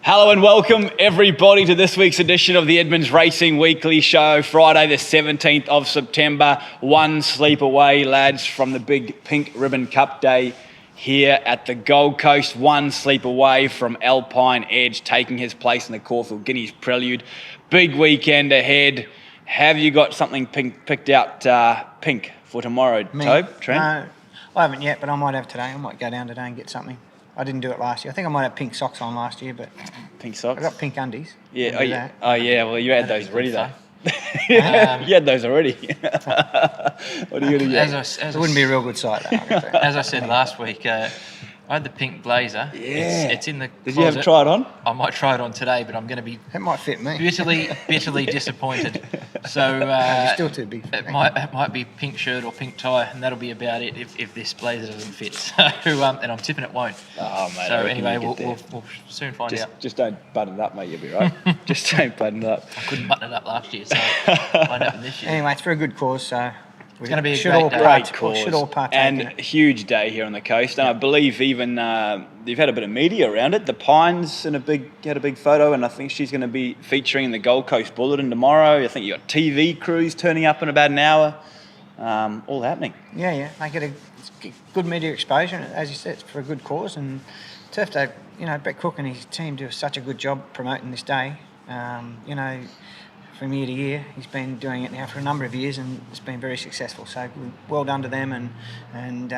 Hello and welcome everybody to this week's edition of the Edmonds Racing Weekly Show, Friday the 17th of September. One sleep away, lads, from the big Pink Ribbon Cup Day here at the Gold Coast. One sleep away from Alpine Edge taking his place in the Caulfield Guineas Prelude. Big weekend ahead. Have you got something picked out pink for tomorrow, Tobe? Trent? No, I haven't yet, but I might have today. I might go down today and get something. I didn't do it last year. I think I might have pink socks on last year, but Pink socks? I got pink undies. Yeah. Oh yeah. Well, you had those already though. You had those already. What are you going to get? It wouldn't be a real good sight, though. As I said last week, I had the pink blazer. Yeah. It's in the closet. Did you ever try it on? I might try it on today, but I'm going to be... It might fit me. bitterly disappointed. So you're still too big for it might be pink shirt or pink tie, and that'll be about it if this blazer doesn't fit. So and I'm tipping it won't. Oh, mate. So anyway, we'll soon find out. Just don't button it up, mate. You'll be right. Just don't button it up. I couldn't button it up last year, so why not this year? Anyway, it's for a good cause, so... It's going to be a Great cause. Should all partake and in it. huge day here on the coast. And I believe even you've had a bit of media around it. The Pines had a big photo, and I think she's going to be featuring in the Gold Coast Bulletin tomorrow. I think you got TV crews turning up in about an hour. All happening. Yeah. They get a good media exposure, as you said, it's for a good cause. And turf day, Brett Cook and his team do such a good job promoting this day. From year to year, he's been doing it now for a number of years, and it's been very successful. So well done to them, and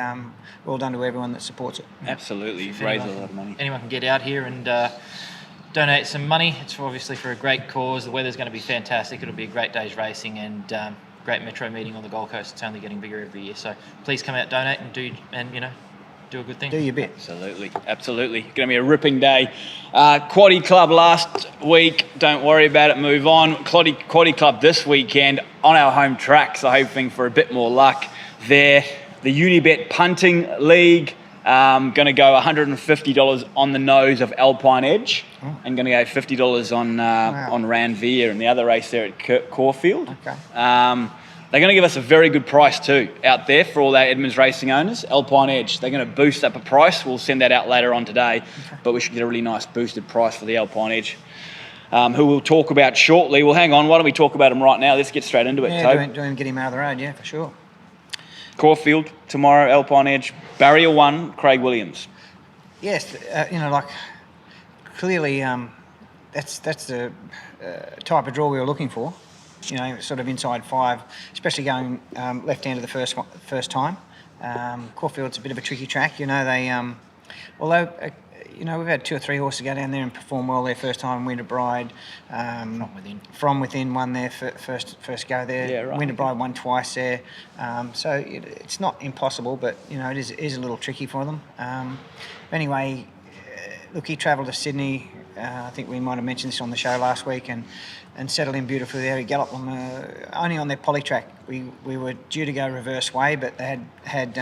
well done to everyone that supports it. Absolutely, you've raised a lot of money. Anyone can get out here and donate some money. It's obviously for a great cause. The weather's going to be fantastic. It'll be a great day's racing and great metro meeting on the Gold Coast. It's only getting bigger every year. So please come out, donate, and do a good thing. Do your bit. Absolutely. Going to be a ripping day. Quaddie Club last week. Don't worry about it. Move on. Quaddie Club this weekend on our home track. So hoping for a bit more luck there. The Unibet Punting League. Going to go $150 on the nose of Alpine Edge, and going to go $50 on Ranveer and the other race there at Caulfield. Okay. They're going to give us a very good price too out there for all our Edmonds racing owners. Alpine Edge, they're going to boost up a price. We'll send that out later on today, but we should get a really nice boosted price for the Alpine Edge, who we'll talk about shortly. Well, hang on, why don't we talk about them right now? Let's get straight into it, Tobe. Get him out of the road, yeah, for sure. Caulfield tomorrow, Alpine Edge, Barrier 1, Craig Williams. Yes, clearly that's the type of draw we were looking for. Sort of inside 5, especially going left-handed the first time. Caulfield's a bit of a tricky track. Although we've had 2 or 3 horses go down there and perform well their first time. Winter Bride, from within won their first go there. Yeah, right. Winter Bride won twice there. So it's not impossible, but it is a little tricky for them. Anyway, look, he travelled to Sydney. I think we might have mentioned this on the show last week, and settled in beautifully there. He galloped only on their poly track. We were due to go reverse way, but they had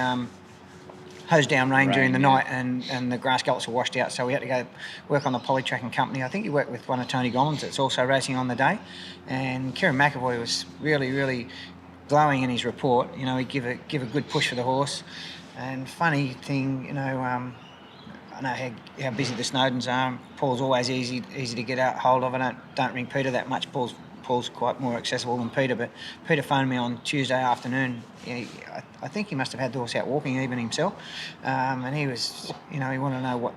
hosed down rain during the night, and the grass gallops were washed out, so we had to go work on the poly track and company. I think he worked with one of Tony Gollan's that's also racing on the day, and Kieran McAvoy was really glowing in his report. He'd give a good push for the horse. And funny thing, I know how busy the Snowdens are. Paul's always easy to get out hold of. I don't ring Peter that much. Paul's quite more accessible than Peter, but Peter phoned me on Tuesday afternoon. I think he must have had the horse out walking even himself, and he was, he wanted to know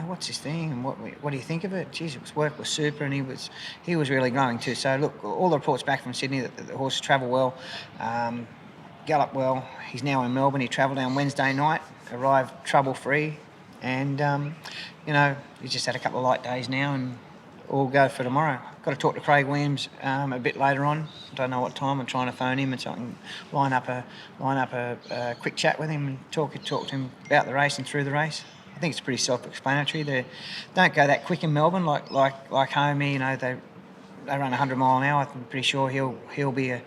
what's his thing and what do you think of it? Geez, his work was super, and he was really glowing too. So look, all the reports back from Sydney that the horses travel well, gallop well. He's now in Melbourne. He travelled down Wednesday night, arrived trouble free. And, he's just had a couple of light days now, and all go for tomorrow. Got to talk to Craig Williams a bit later on. Don't know what time. I'm trying to phone him, and so I can line up a quick chat with him and talk to him about the race and through the race. I think it's pretty self-explanatory. They don't go that quick in Melbourne like home. They run 100 mile an hour. I'm pretty sure he'll be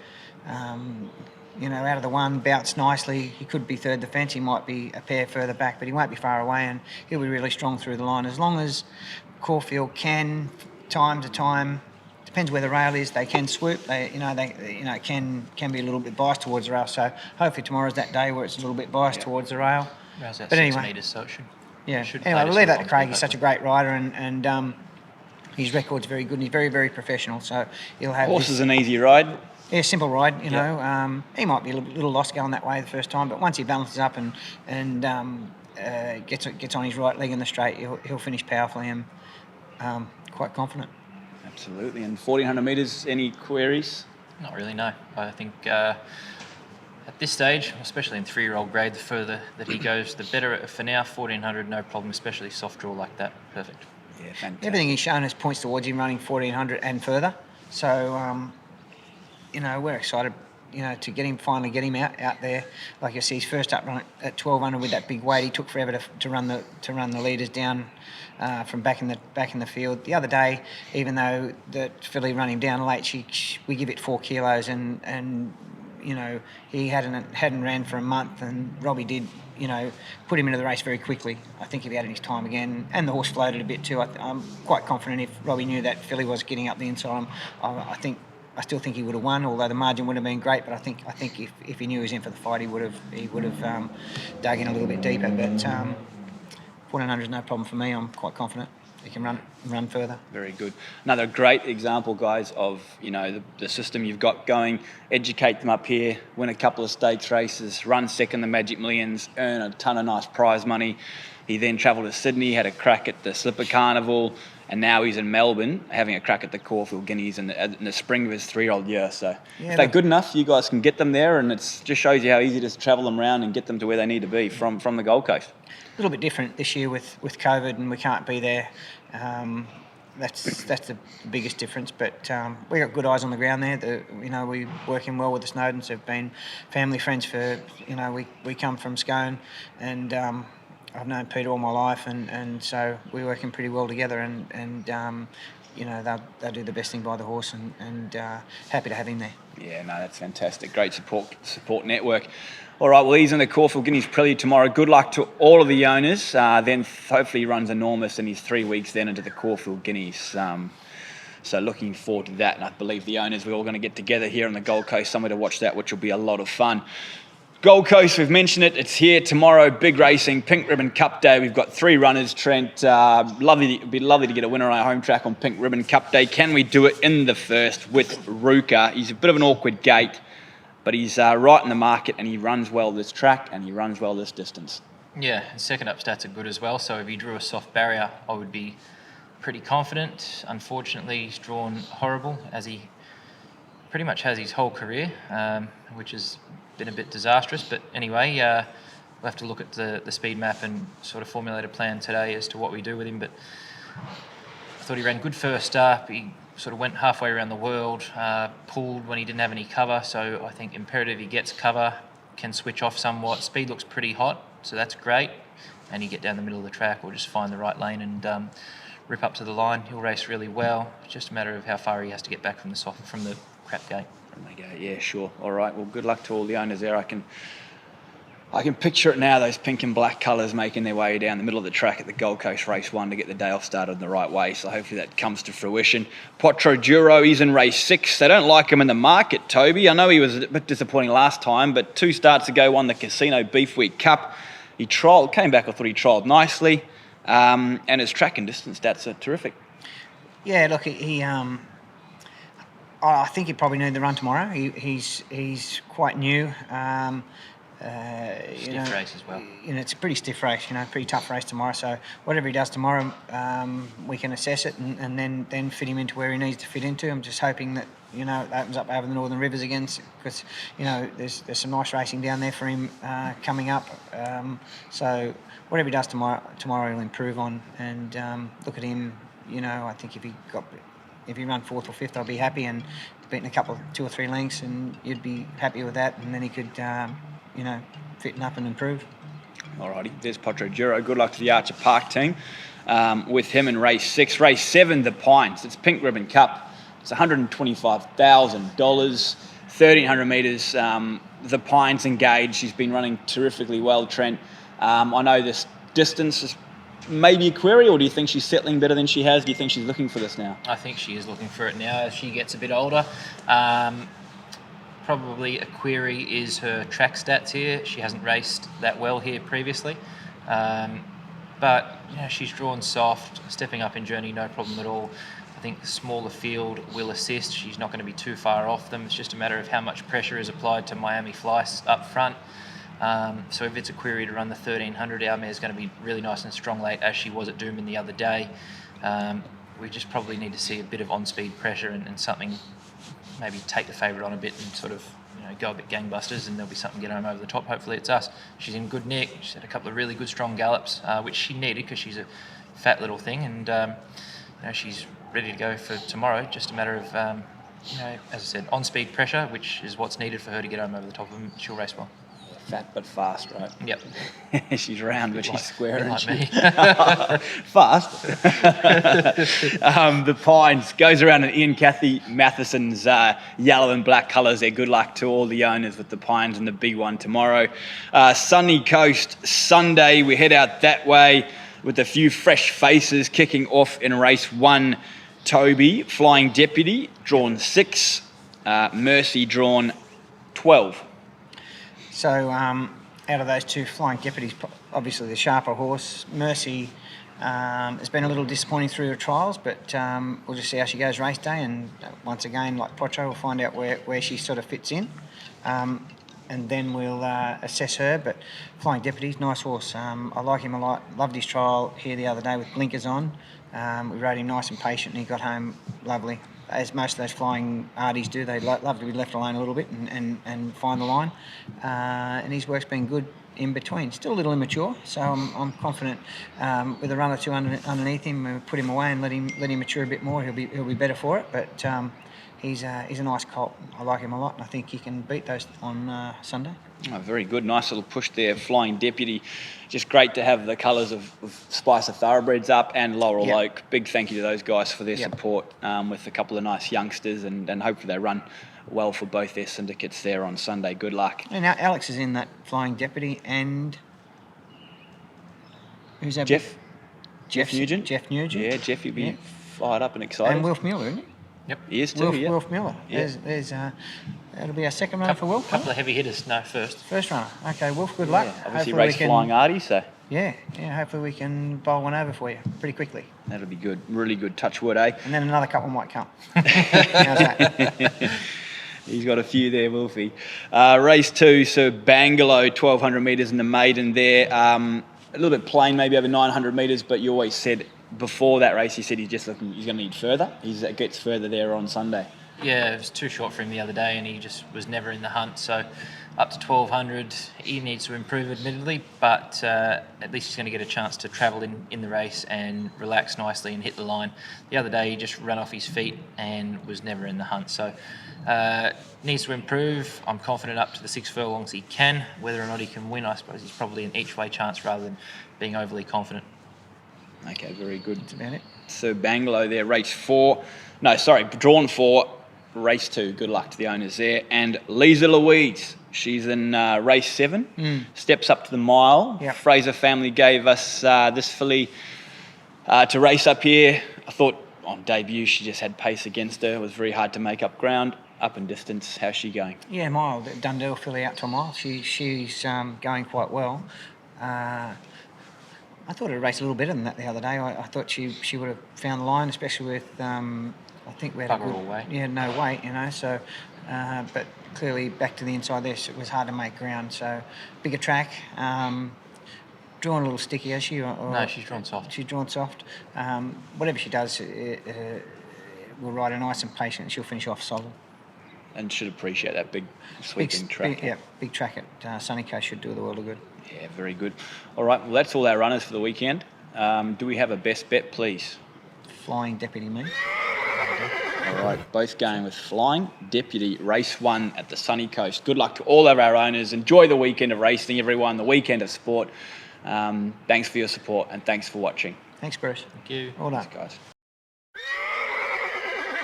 out of the one, bounce nicely. He could be third defence. He might be a pair further back, but he won't be far away, and he'll be really strong through the line. As long as Caulfield can, time to time, depends where the rail is, they can swoop. They can be a little bit biased towards the rail. So hopefully tomorrow's that day where it's a little bit biased towards the rail. How's that, but 6 anyway, metres, so it should Yeah. Should Anyway, play we'll to leave that some to Craig. speed, He's such a great rider, and his record's very good. And he's very, very professional. So he'll have Horse this, is an easy ride. yeah, simple ride. You Yeah. know, he might be a little lost going that way the first time, but once he balances up and gets on his right leg in the straight, he'll finish powerfully and quite confident. Absolutely. And 1400 metres, any queries? Not really, no. I think at this stage, especially in 3-year-old grade, the further that he goes, the better. For now, 1400, no problem, especially soft draw like that. Perfect. Yeah, fantastic. Everything he's shown us points towards him running 1400 and further. So, you know, we're excited, you know, to finally get him out there. Like you see, his first up run at 1200 with that big weight, he took forever to run the leaders down from back in the field. The other day, even though the filly run him down late, we give it 4 kilos, and you know, he hadn't ran for a month, and Robbie did, you know, put him into the race very quickly. I think if he had his time again, and the horse floated a bit too, I'm quite confident if Robbie knew that filly was getting up the inside, I still think he would have won, although the margin would have been great. But I think if he knew he was in for the fight, he would have dug in a little bit deeper. But 1400 is no problem for me. I'm quite confident he can run further. Very good. Another great example, guys, of, you know, the system you've got going. Educate them up here, win a couple of stakes races, run second the Magic Millions, earn a ton of nice prize money. He then travelled to Sydney, had a crack at the Slipper Carnival, and now he's in Melbourne having a crack at the Caulfield Guineas in the spring of his 3-year-old year. So if they're good enough, you guys can get them there, and it just shows you how easy it is to travel them around and get them to where they need to be from the Gold Coast. A little bit different this year with COVID, and we can't be there. That's the biggest difference. But we got good eyes on the ground there. You know, we working well with the Snowdens. Have been family friends for, you know, we come from Scone, and I've known Peter all my life, and so we're working pretty well together. And you know, they'll do the best thing by the horse, and happy to have him there. Yeah, no, that's fantastic. Great support network. All right, well, he's in the Caulfield Guineas Prelude tomorrow. Good luck to all of the owners. Then hopefully he runs enormous in his 3 weeks then into the Caulfield Guineas. So looking forward to that. And I believe the owners, we're all going to get together here on the Gold Coast somewhere to watch that, which will be a lot of fun. Gold Coast, we've mentioned it. It's here tomorrow. Big racing, Pink Ribbon Cup Day. We've got 3 runners. Trent, it'd be lovely to get a winner on our home track on Pink Ribbon Cup Day. Can we do it in the first with RUUCA? He's a bit of an awkward gait, but he's right in the market, and he runs well this track, and he runs well this distance. Yeah, and second up stats are good as well. So if he drew a soft barrier, I would be pretty confident. Unfortunately, he's drawn horrible, as he pretty much has his whole career, which has been a bit disastrous. But anyway, we'll have to look at the speed map and sort of formulate a plan today as to what we do with him. But I thought he ran good first up. He sort of went halfway around the world, pulled when he didn't have any cover. So I think imperative he gets cover, can switch off somewhat. Speed looks pretty hot, so that's great. And he get down the middle of the track or just find the right lane and rip up to the line. He'll race really well. It's just a matter of how far he has to get back from the crap gate. From the gate, yeah, sure. All right, well, good luck to all the owners there. I can picture it now, those pink and black colours making their way down the middle of the track at the Gold Coast Race 1 to get the day off started in the right way, so hopefully that comes to fruition. POTRO DURO, he's in race 6. They don't like him in the market, Toby. I know he was a bit disappointing last time, but 2 starts ago won the Casino Beef Week Cup. He came back, I thought he trialled nicely, and his track and distance stats are terrific. Yeah, look, I think he probably need the run tomorrow. He's quite new. Stiff race as well. You know, it's a pretty stiff race. You know, pretty tough race tomorrow. So whatever he does tomorrow, we can assess it and then fit him into where he needs to fit into. I'm just hoping that, you know, it opens up over the Northern Rivers again, because, you know, there's some nice racing down there for him coming up. So whatever he does tomorrow he'll improve on. And look at him. You know, I think if he ran 4th or 5th, I'd be happy, and beating a couple, 2 or 3 lengths, and you'd be happy with that, and then he could, you know, fitten up and improve. Alrighty, there's POTRO DURO. Good luck to the Archer Park team with him in race 6. Race 7, the Pines. It's Pink Ribbon Cup. It's $125,000, 1,300 metres. The Pines engaged. She's been running terrifically well, Trent. I know this distance is maybe a query, or do you think she's settling better than she has? Do you think she's looking for this now? I think she is looking for it now as she gets a bit older. Probably a query is her track stats here. She hasn't raced that well here previously. but she's drawn soft, stepping up in journey, no problem at all. I think the smaller field will assist. She's not going to be too far off them. It's just a matter of how much pressure is applied to Miami Flies up front. So if it's a query to run the 1300, our mare's going to be really nice and strong late, as she was at Doomben the other day. We just probably need to see a bit of on-speed pressure and something, maybe take the favourite on a bit and sort of go a bit gangbusters, and there'll be something get home over the top. Hopefully it's us. She's in good nick. She's had a couple of really good strong gallops, which she needed because she's a fat little thing, and she's ready to go for tomorrow. Just a matter of, as I said, on-speed pressure, which is what's needed for her to get home over the top of them. She'll race well. Fat but fast, right? Yep. She's round, but she's square. Like me. Fast. The Pines goes around in Ian Cathy Matheson's yellow and black colours there. Good luck to all the owners with the Pines and the big one tomorrow. Sunny Coast Sunday, we head out that way with a few fresh faces kicking off in race 1. Toby, Flying Deputy, drawn 6. Mersey, drawn 12. So out of those two, Flying Deputies, obviously the sharper horse. Mersey has been a little disappointing through her trials, but we'll just see how she goes race day. And once again, like POTRO, we'll find out where she sort of fits in. And then we'll assess her. But Flying Deputies, nice horse. I like him a lot. Loved his trial here the other day with blinkers on. We rode him nice and patient, and he got home lovely. As most of those flying arties do, they love to be left alone a little bit and find the line. And his work's been good in between. Still a little immature, so I'm confident with a run or two underneath him, we'll put him away and let him mature a bit more. He'll be better for it. But he's a nice colt. I like him a lot, and I think he can beat those on Sunday. Oh, very good. Nice little push there, Flying Deputy. Just great to have the colours of Spicer Thoroughbreds up and Laurel Oak. Big thank you to those guys for their support with a couple of nice youngsters, and hopefully they run well for both their syndicates there on Sunday. Good luck. And now Alex is in that Flying Deputy, and who's that? Jeff Nugent. Jeff Nugent. Yeah, Jeff, you'll be fired up and excited. And Wilf Miller, isn't he? Yep. He is too, Wilf Miller. Yeah. There's that'll be our second runner for Wilf. A couple of heavy hitters. No, first. First runner. Okay, Wolf, good luck. Yeah, obviously race Flying Artie, so. Yeah, hopefully we can bowl one over for you pretty quickly. That'll be good. Really good. Touch wood, eh? And then another couple might come. How's that? He's got a few there, Wolfie. Race 2, so Bangalow, 1,200 metres in the maiden there. A little bit plain, maybe over 900 metres, but you always said before that race, he said he's going to need further. He gets further there on Sunday. Yeah, it was too short for him the other day, and he just was never in the hunt. So up to 1,200, he needs to improve admittedly, but at least he's going to get a chance to travel in the race and relax nicely and hit the line. The other day he just ran off his feet and was never in the hunt. So needs to improve. I'm confident up to the 6 furlongs he can. Whether or not he can win, I suppose he's probably an each way chance rather than being overly confident. Okay, very good. That's about it. So Bangalow there, drawn 4. Race 2, good luck to the owners there. And Lisa Louise, she's in race 7, steps up to the mile. Yep. Fraser family gave us this filly to race up here. I thought on debut she just had pace against her. It was very hard to make up ground. Up and distance, how's she going? Yeah, mile. Dundee filly out to a mile. She's going quite well. I thought it'd race a little better than that the other day. I thought she would have found the line, especially with... I think we had Bugger all weight. Yeah, no weight, so, but clearly back to the inside there, so it was hard to make ground. So, bigger track, drawn a little sticky, is she? No, she's drawn soft. She's drawn soft. Whatever she does, we'll ride her nice and patient. She'll finish off solid. And should appreciate that big sweeping track. Big track at Sunny Coast should do the world of good. Yeah, very good. All right, well, that's all our runners for the weekend. Do we have a best bet, please? Flying Deputy me. All right, both going with Flying Deputy, race 1 at the Sunny Coast. Good luck to all of our owners. Enjoy the weekend of racing, everyone, the weekend of sport. Thanks for your support and thanks for watching. Thanks, Bruce. Thank you. All done. Thanks,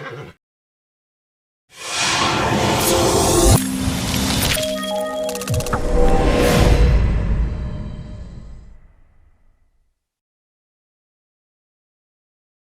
guys.